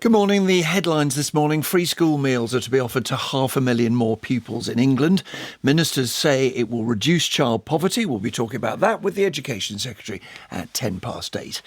Good morning. The headlines this morning. Free school meals are to be offered to 500,000 more pupils in England. Ministers say it will reduce child poverty. We'll be talking about that with the Education Secretary at 8:10.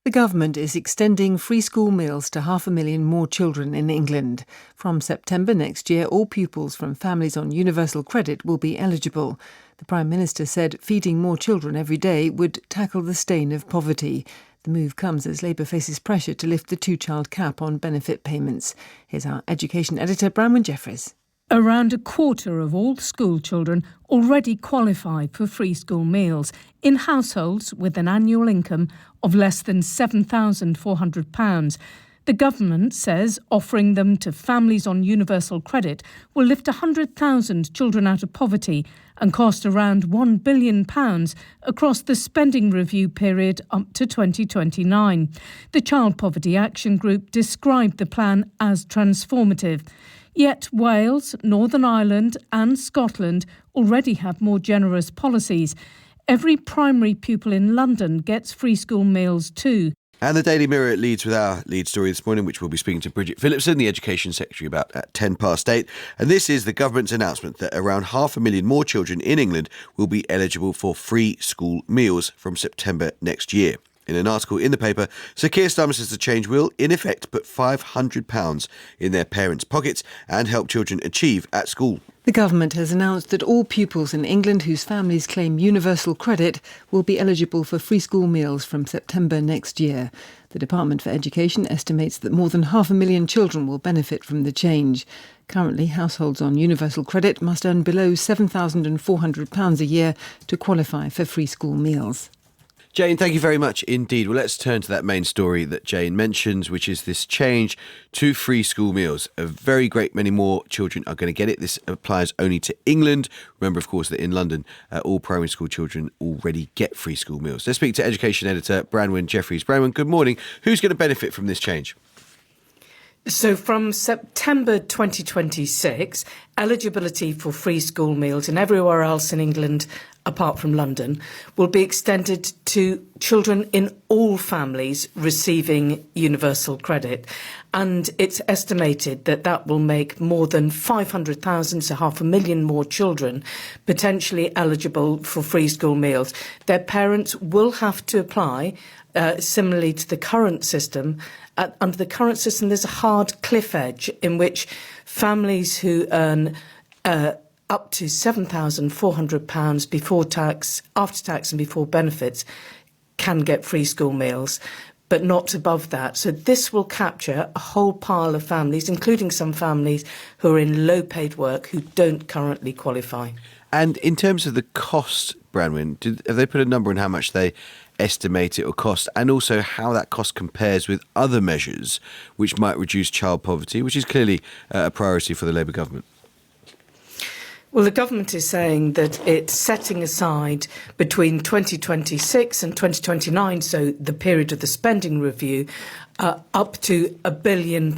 The government is extending free school meals to 500,000 more children in England. From September next year, all pupils from families on universal credit will be eligible. The Prime Minister said feeding more children every day would tackle the stain of poverty. The move comes as Labour faces pressure to lift the two-child cap on benefit payments. Here's our education editor, Branwen Jeffries. Around a quarter of all school children already qualify for free school meals in households with an annual income of less than £7,400. The government says offering them to families on universal credit will lift 100,000 children out of poverty and cost around £1 billion across the spending review period up to 2029. The Child Poverty Action Group described the plan as transformative. Yet Wales, Northern Ireland and Scotland already have more generous policies. Every primary pupil in London gets free school meals too. And the Daily Mirror leads with our lead story this morning, which we'll be speaking to Bridget Phillipson, the Education Secretary, about at 8:10. And this is the government's announcement that around 500,000 more children in England will be eligible for free school meals from September next year. In an article in the paper, Sir Keir Starmer says the change will, in effect, put £500 in their parents' pockets and help children achieve at school. The government has announced that all pupils in England whose families claim universal credit will be eligible for free school meals from September next year. The Department for Education estimates that more than 500,000 children will benefit from the change. Currently, households on universal credit must earn below £7,400 a year to qualify for free school meals. Jane, thank you very much indeed. Well, let's turn to that main story that Jane mentions, which is this change to free school meals. A very great many more children are going to get it. This applies only to England. Remember, of course, that in London, all primary school children already get free school meals. Let's speak to Education Editor Branwen Jeffries. Branwen, good morning. Who's going to benefit from this change? So from September 2026, eligibility for free school meals and everywhere else in England, apart from London, will be extended to children in all families receiving universal credit. And it's estimated that that will make more than 500,000, so 500,000 more children potentially eligible for free school meals. Their parents will have to apply similarly to the current system. Under the current system, there's a hard cliff edge in which families who earn up to £7,400 before tax, after tax and before benefits can get free school meals, but not above that. So this will capture a whole pile of families, including some families who are in low-paid work who don't currently qualify. And in terms of the cost, Branwen, have they put a number on how much they estimate it will cost, and also how that cost compares with other measures which might reduce child poverty, which is clearly a priority for the Labour government? Well, the government is saying that it's setting aside between 2026 and 2029, so the period of the spending review, up to £1 billion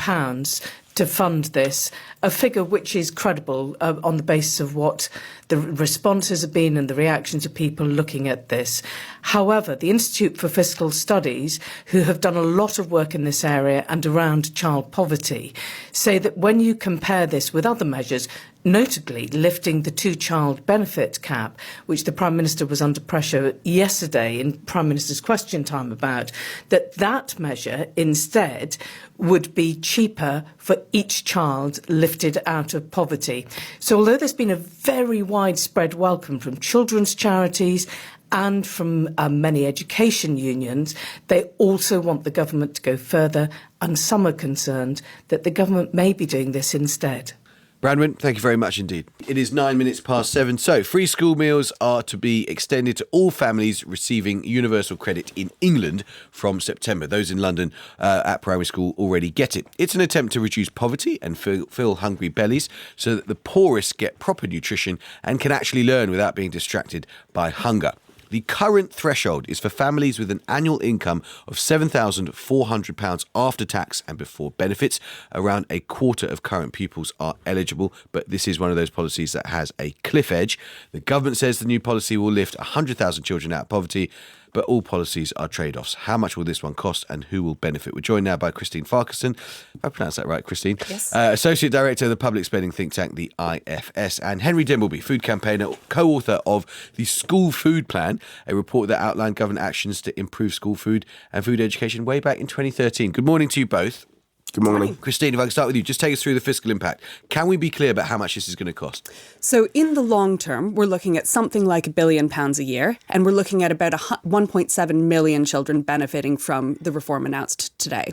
to fund this, a figure which is credible on the basis of what the responses have been and the reactions of people looking at this. However, the Institute for Fiscal Studies, who have done a lot of work in this area and around child poverty, say that when you compare this with other measures, notably lifting the two-child benefit cap, which the Prime Minister was under pressure yesterday in Prime Minister's question time about, that measure instead would be cheaper for each child lifted out of poverty. So although there's been a very widespread welcome from children's charities and from many education unions, they also want the government to go further, and some are concerned that the government may be doing this instead. Branwen, thank you very much indeed. It is 7:09. So free school meals are to be extended to all families receiving universal credit in England from September. Those in London at primary school already get it. It's an attempt to reduce poverty and fill hungry bellies so that the poorest get proper nutrition and can actually learn without being distracted by hunger. The current threshold is for families with an annual income of £7,400 after tax and before benefits. Around a quarter of current pupils are eligible, but this is one of those policies that has a cliff edge. The government says the new policy will lift 100,000 children out of poverty, but all policies are trade-offs. How much will this one cost and who will benefit? We're joined now by Christine Farquharson. If I pronounced that right, Christine. Yes. Associate Director of the public spending think tank, the IFS, and Henry Dimbleby, food campaigner, co-author of the School Food Plan, a report that outlined government actions to improve school food and food education way back in 2013. Good morning to you both. Good morning. Christine, if I can start with you, just take us through the fiscal impact. Can we be clear about how much this is going to cost? So in the long term, we're looking at something like £1 billion a year, and we're looking at about 1.7 million children benefiting from the reform announced today.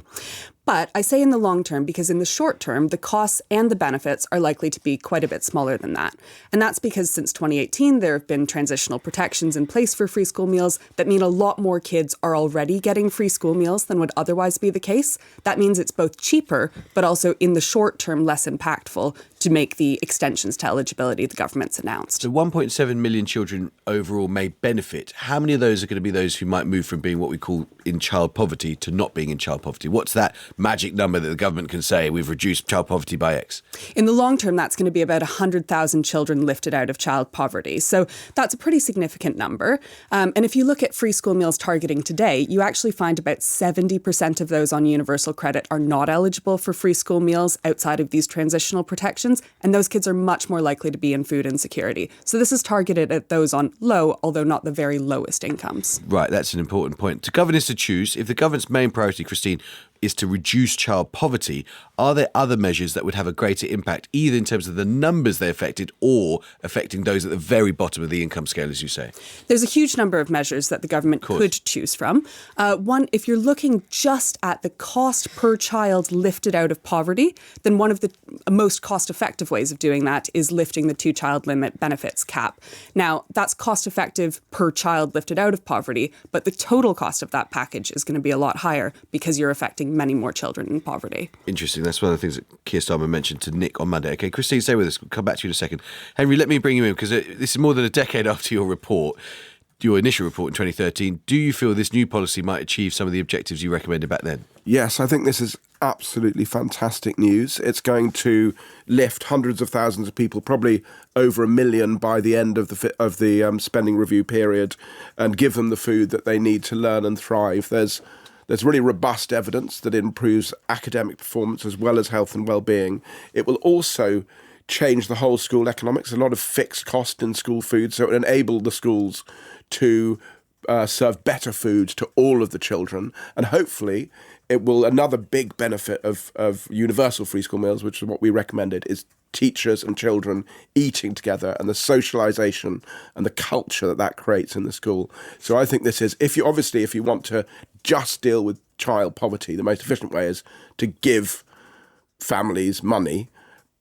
But I say in the long term because in the short term, the costs and the benefits are likely to be quite a bit smaller than that. And that's because since 2018, there have been transitional protections in place for free school meals that mean a lot more kids are already getting free school meals than would otherwise be the case. That means it's both cheaper, but also in the short term, less impactful to make the extensions to eligibility the government's announced. So 1.7 million children overall may benefit. How many of those are going to be those who might move from being what we call in child poverty to not being in child poverty? What's that magic number that the government can say we've reduced child poverty by X? In the long term, that's going to be about 100,000 children lifted out of child poverty. So that's a pretty significant number. And if you look at free school meals targeting today, you actually find about 70% of those on universal credit are not eligible for free school meals outside of these transitional protections. And those kids are much more likely to be in food insecurity. So this is targeted at those on low, although not the very lowest incomes. Right, that's an important point. To governors to choose, if the government's main priority, Christine, is to reduce child poverty, are there other measures that would have a greater impact, either in terms of the numbers they affected or affecting those at the very bottom of the income scale, as you say? There's a huge number of measures that the government could choose from. One, if you're looking just at the cost per child lifted out of poverty, then one of the most cost-effective ways of doing that is lifting the two-child limit benefits cap. Now, that's cost-effective per child lifted out of poverty, but the total cost of that package is going to be a lot higher because you're affecting many more children in poverty. Interesting. That's one of the things that Keir Starmer mentioned to Nick on Monday. Okay, Christine, stay with us. We'll come back to you in a second. Henry, let me bring you in because this is more than a decade after your report, your initial report in 2013. Do you feel this new policy might achieve some of the objectives you recommended back then? Yes, I think this is absolutely fantastic news. It's going to lift hundreds of thousands of people, probably over 1 million by the end of the spending review period, and give them the food that they need to learn and thrive. There's really robust evidence that it improves academic performance as well as health and well-being. It will also change the whole school economics. A lot of fixed cost in school food, so it will enable the schools to serve better food to all of the children. And hopefully it will, another big benefit of universal free school meals, which is what we recommended, is teachers and children eating together and the socialisation and the culture that creates in the school. So I think this is, if you want to just deal with child poverty, the most efficient way is to give families money.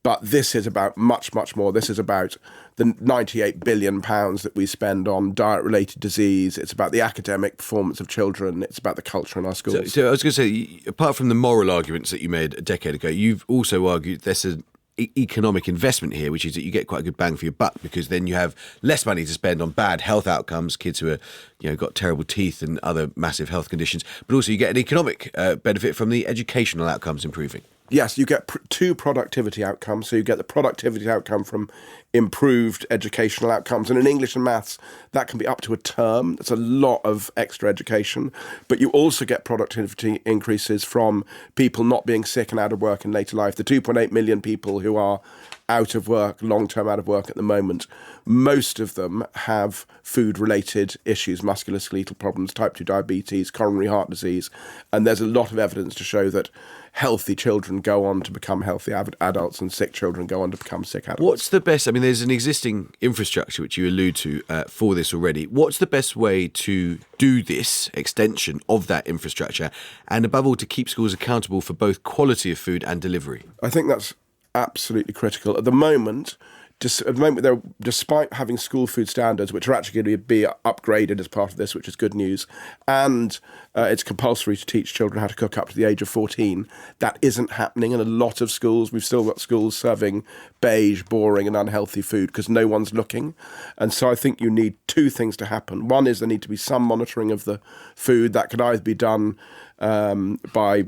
But this is about much, much more. This is about the £98 billion that we spend on diet-related disease. It's about the academic performance of children. It's about the culture in our schools. So I was going to say, apart from the moral arguments that you made a decade ago, you've also argued there's an economic investment here, which is that you get quite a good bang for your buck because then you have less money to spend on bad health outcomes, kids who are, got terrible teeth and other massive health conditions, but also you get an economic benefit from the educational outcomes improving. Yes, you get two productivity outcomes. So you get the productivity outcome from improved educational outcomes. And in English and maths, that can be up to a term. That's a lot of extra education. But you also get productivity increases from people not being sick and out of work in later life. The 2.8 million people who are out of work, long-term out of work at the moment, most of them have food-related issues, musculoskeletal problems, type 2 diabetes, coronary heart disease. And there's a lot of evidence to show that healthy children go on to become healthy adults and sick children go on to become sick adults. What's the best, there's an existing infrastructure which you allude to for this already. What's the best way to do this extension of that infrastructure and above all to keep schools accountable for both quality of food and delivery? I think that's absolutely critical. At the moment, despite having school food standards, which are actually going to be upgraded as part of this, which is good news, and it's compulsory to teach children how to cook up to the age of 14, that isn't happening in a lot of schools. We've still got schools serving beige, boring and unhealthy food because no one's looking. And so I think you need two things to happen. One is there need to be some monitoring of the food. That could either be done by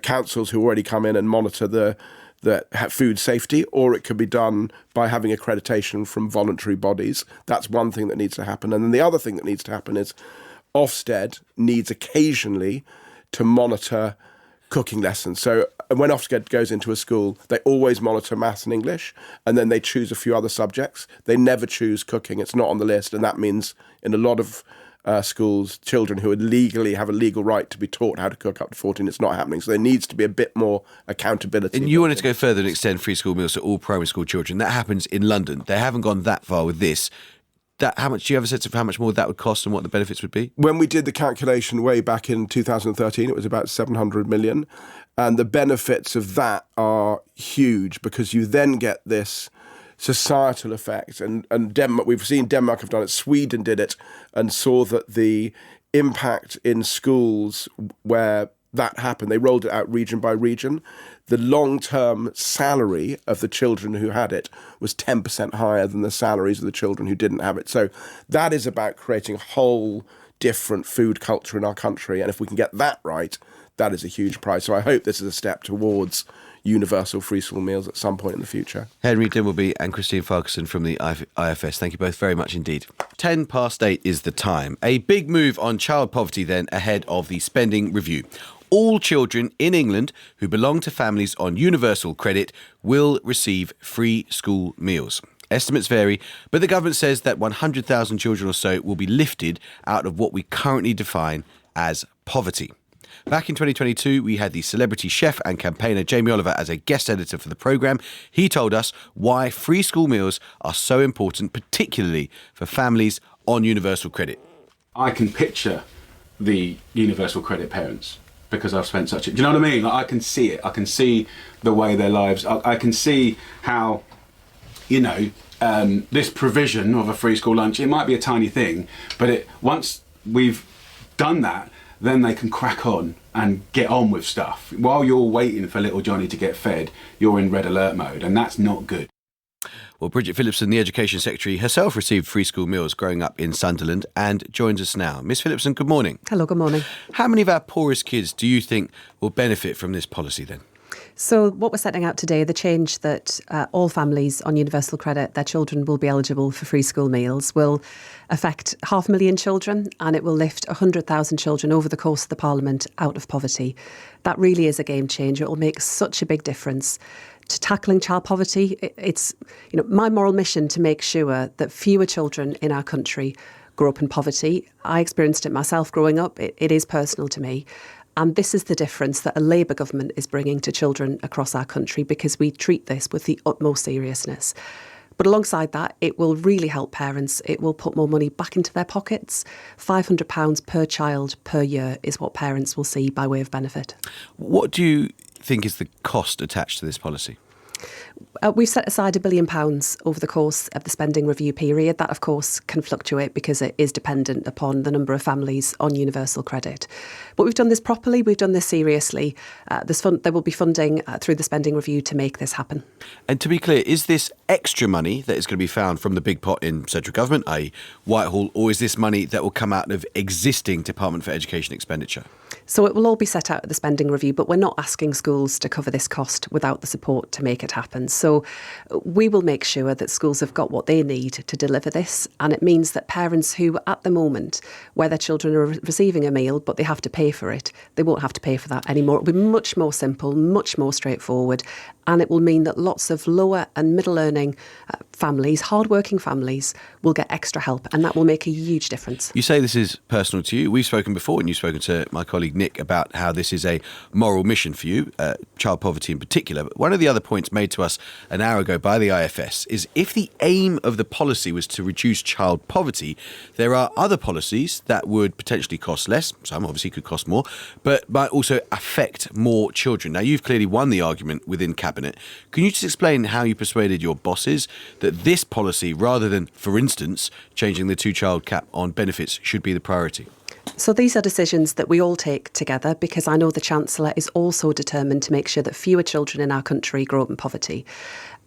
councils who already come in and monitor the food safety, or it could be done by having accreditation from voluntary bodies. That's one thing that needs to happen. And then the other thing that needs to happen is, Ofsted needs occasionally to monitor cooking lessons. So when Ofsted goes into a school, they always monitor maths and English, and then they choose a few other subjects. They never choose cooking. It's not on the list, and that means in a lot of schools, children who have a legal right to be taught how to cook up to 14, it's not happening. So there needs to be a bit more accountability. And you wanted to go further and extend free school meals to all primary school children. That happens in London. They haven't gone that far with this. How much? Do you have a sense of how much more that would cost and what the benefits would be? When we did the calculation way back in 2013, it was about 700 million. And the benefits of that are huge because you then get this societal effect. And we've seen Denmark have done it. Sweden did it and saw that the impact in schools where that happened, they rolled it out region by region. The long-term salary of the children who had it was 10% higher than the salaries of the children who didn't have it. So that is about creating a whole different food culture in our country. And if we can get that right, that is a huge prize. So I hope this is a step towards universal free school meals at some point in the future. Henry Dimbleby and Christine Farquharson from the IFS, thank you both very much indeed. 8:10 is the time. A big move on child poverty then ahead of the spending review. All children in England who belong to families on universal credit will receive free school meals. Estimates vary, but the government says that 100,000 children or so will be lifted out of what we currently define as poverty. Back in 2022, we had the celebrity chef and campaigner Jamie Oliver as a guest editor for the programme. He told us why free school meals are so important, particularly for families on universal credit. I can picture the universal credit parents because I've spent do you know what I mean? Like, I can see it. I can see the way their lives, I can see how, this provision of a free school lunch, it might be a tiny thing, but once we've done that, then they can crack on and get on with stuff. While you're waiting for little Johnny to get fed, you're in red alert mode, and that's not good. Well, Bridget Phillipson, the Education Secretary, herself received free school meals growing up in Sunderland and joins us now. Miss Phillipson, good morning. Hello, good morning. How many of our poorest kids do you think will benefit from this policy then? So what we're setting out today, the change that all families on universal credit, their children will be eligible for free school meals, will affect 500,000 children, and it will lift 100,000 children over the course of the Parliament out of poverty. That really is a game changer. It will make such a big difference to tackling child poverty. It's my moral mission to make sure that fewer children in our country grow up in poverty. I experienced it myself growing up. It is personal to me. And this is the difference that a Labour government is bringing to children across our country, because we treat this with the utmost seriousness. But alongside that, it will really help parents. It will put more money back into their pockets. £500 per child per year is what parents will see by way of benefit. What do you think is the cost attached to this policy? We've set aside £1 billion over the course of the spending review period. That, of course, can fluctuate because it is dependent upon the number of families on universal credit. But we've done this properly. We've done this seriously. There will be funding through the spending review to make this happen. And to be clear, is this extra money that is going to be found from the big pot in central government, i.e. Whitehall, or is this money that will come out of existing Department for Education expenditure? So it will all be set out at the spending review, but we're not asking schools to cover this cost without the support to make it happen. So we will make sure that schools have got what they need to deliver this. And it means that parents who, at the moment, where their children are receiving a meal, but they have to pay for it, they won't have to pay for that anymore. It'll be much more simple, much more straightforward. And it will mean that lots of lower and middle earning families, hardworking families, will get extra help. And that will make a huge difference. You say this is personal to you. We've spoken before, and you've spoken to my colleague Nick about how this is a moral mission for you, child poverty in particular. But one of the other points made to us an hour ago by the IFS is if the aim of the policy was to reduce child poverty, there are other policies that would potentially cost less. Some obviously could cost more, but might also affect more children. Now, you've clearly won the argument within Cabinet. Can you just explain how you persuaded your bosses that this policy, rather than, for instance, changing the 2-child cap on benefits, should be the priority? So these are decisions that we all take together, because I know the Chancellor is also determined to make sure that fewer children in our country grow up in poverty.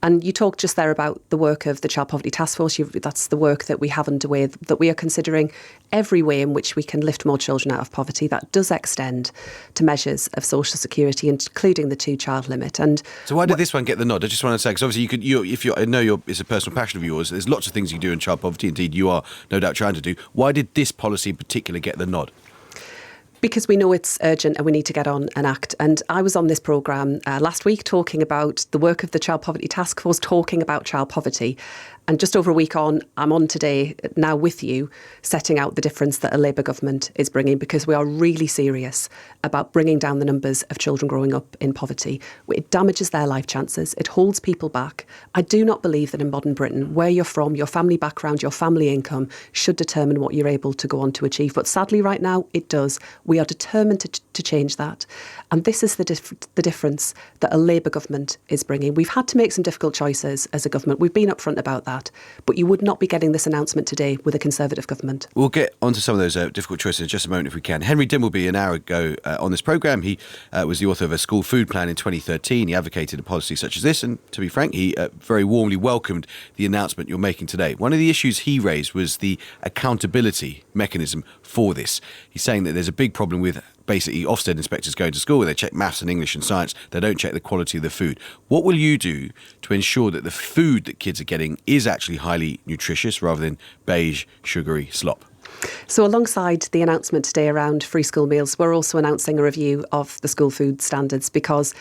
And you talked just there about the work of the Child Poverty Task Force. That's the work that we have underway, that we are considering every way in which we can lift more children out of poverty. That does extend to measures of social security, including the 2-child limit. And so why did this one get the nod? I just want to say, because obviously it's a personal passion of yours. There's lots of things you do in child poverty. Indeed, you are no doubt trying to do. Why did this policy in particular get the nod? Because we know it's urgent and we need to get on and act. And I was on this programme last week talking about the work of the Child Poverty Task Force, talking about child poverty. And just over a week on, I'm on today now with you, setting out the difference that a Labour government is bringing, because we are really serious about bringing down the numbers of children growing up in poverty. It damages their life chances. It holds people back. I do not believe that in modern Britain, where you're from, your family background, your family income should determine what you're able to go on to achieve. But sadly, right now, it does. We are determined to change that. And this is the difference that a Labour government is bringing. We've had to make some difficult choices as a government. We've been upfront about that. But you would not be getting this announcement today with a Conservative government. We'll get onto some of those difficult choices in just a moment if we can. Henry Dimbleby, an hour ago on this programme, he was the author of a school food plan in 2013. He advocated a policy such as this, and to be frank, he very warmly welcomed the announcement you're making today. One of the issues he raised was the accountability mechanism for this. He's saying that there's a big problem with basically Ofsted inspectors going to school where they check maths and English and science. They don't check the quality of the food. What will you do to ensure that the food that kids are getting is actually highly nutritious rather than beige, sugary slop? So alongside the announcement today around free school meals, we're also announcing a review of the school food standards, because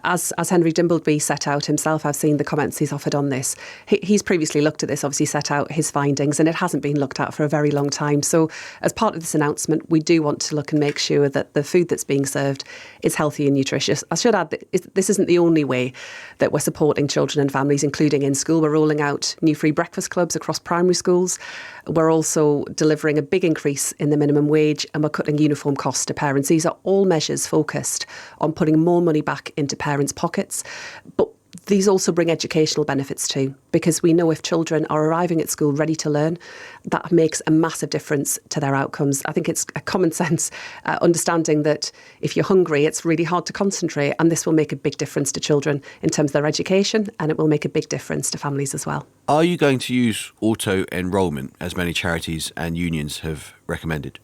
as Henry Dimbleby set out himself, I've seen the comments he's offered on this. He's previously looked at this, obviously set out his findings, and it hasn't been looked at for a very long time. So as part of this announcement, we do want to look and make sure that the food that's being served is healthy and nutritious. I should add that this isn't the only way that we're supporting children and families, including in school. We're rolling out new free breakfast clubs across primary schools. We're also delivering a big increase in the minimum wage, and we're cutting uniform costs to parents. These are all measures focused on putting more money back into parents' pockets. But these also bring educational benefits too, because we know if children are arriving at school ready to learn, that makes a massive difference to their outcomes. I think it's a common sense understanding that if you're hungry, it's really hard to concentrate, and this will make a big difference to children in terms of their education, and it will make a big difference to families as well. Are you going to use auto-enrolment, as many charities and unions have recommended?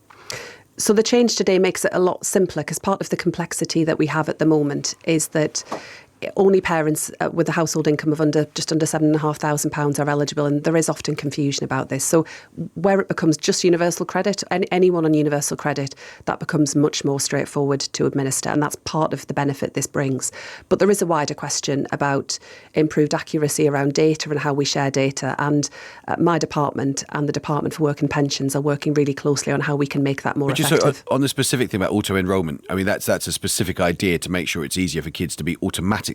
So the change today makes it a lot simpler, because part of the complexity that we have at the moment is that only parents with a household income of just under £7,500 are eligible, and there is often confusion about this. So where it becomes just universal credit, anyone on universal credit, that becomes much more straightforward to administer, and that's part of the benefit this brings. But there is a wider question about improved accuracy around data and how we share data, and my department and the Department for Work and Pensions are working really closely on how we can make that more effective. So on the specific thing about auto-enrolment, I mean, that's a specific idea to make sure it's easier for kids to be automatically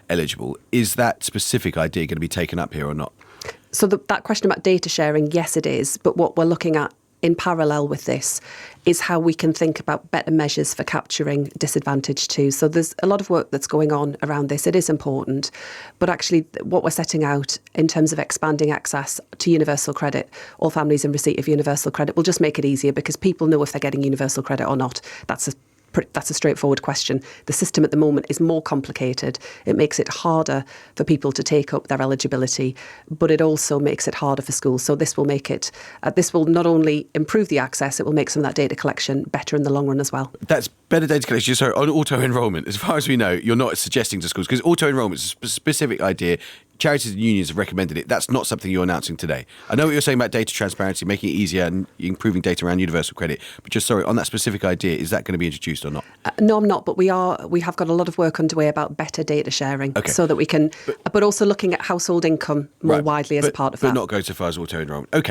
eligible. Is that specific idea going to be taken up here or not? So that question about data sharing, yes, it is. But what we're looking at in parallel with this is how we can think about better measures for capturing disadvantage too. So there's a lot of work that's going on around this. It is important. But actually what we're setting out in terms of expanding access to universal credit, all families in receipt of universal credit, will just make it easier, because people know if they're getting universal credit or not. That's a straightforward question. The system at the moment is more complicated. It makes it harder for people to take up their eligibility, but it also makes it harder for schools. So this will make it, this will not only improve the access, it will make some of that data collection better in the long run as well. That's better data collection. So on auto-enrolment, as far as we know, you're not suggesting to schools, because auto-enrolment is a specific idea. Charities and unions have recommended it. That's not something you're announcing today. I know what you're saying about data transparency, making it easier and improving data around universal credit. But just sorry, on that specific idea, is that going to be introduced or not? No, I'm not. But we have got a lot of work underway about better data sharing, so that we can, but also looking at household income more widely as part of that. But not go so far as auto-enrolment. Okay.